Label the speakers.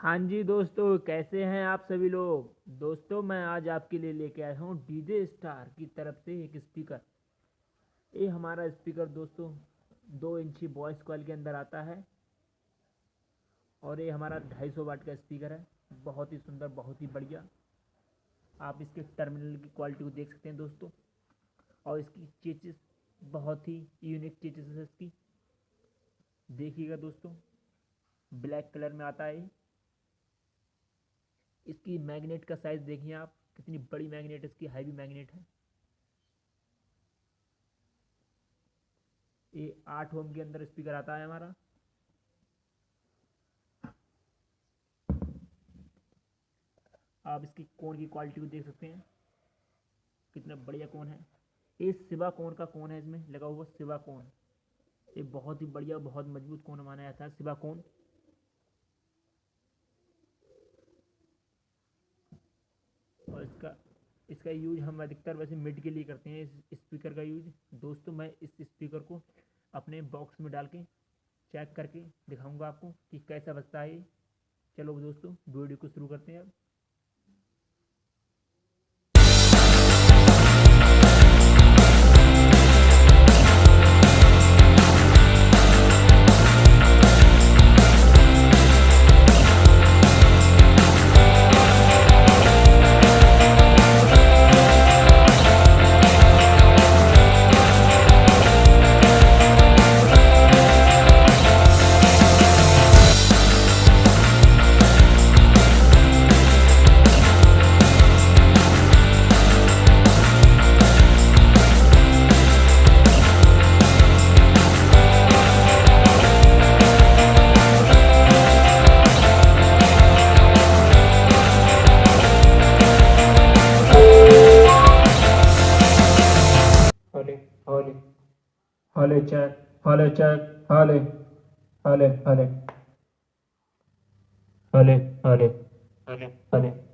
Speaker 1: हाँ जी दोस्तों, कैसे हैं आप सभी लोग। दोस्तों मैं आज आपके लिए लेके आया हूँ डीजे स्टार की तरफ से एक स्पीकर। ये हमारा स्पीकर दोस्तों 2 इंची वॉइस कॉइल के अंदर आता है और ये हमारा 250 वाट का स्पीकर है। बहुत ही सुंदर, बहुत ही बढ़िया। आप इसके टर्मिनल की क्वालिटी को देख सकते हैं दोस्तों। और इसकी चेचिस बहुत ही यूनिक चेचिस है इसकी। देखिएगा दोस्तों, ब्लैक कलर में आता है ये। इसकी मैग्नेट का साइज़ देखिए आप, कितनी बड़ी मैग्नेट, इसकी हैवी मैग्नेट है। ये 8 ओम के अंदर स्पीकर आता है हमारा। आप इसकी कोण की क्वालिटी को देख सकते हैं, कितना बढ़िया कोण है। ये सिवा कोण का कोण है, इसमें लगा हुआ सिवा कोण। ये बहुत ही बढ़िया, बहुत मजबूत कोण माना जाता है सिवा कोण। और इसका इसका यूज हम अधिकतर वैसे मिड के लिए करते हैं। इस स्पीकर का यूज दोस्तों, मैं इस स्पीकर को अपने बॉक्स में डाल के चेक करके दिखाऊंगा आपको कि कैसा बजता है ये। चलो दोस्तों, वीडियो को शुरू करते हैं अब। Hale, hale, hale check, hale check, hale, hale, hale, hale, hale, hale, hale.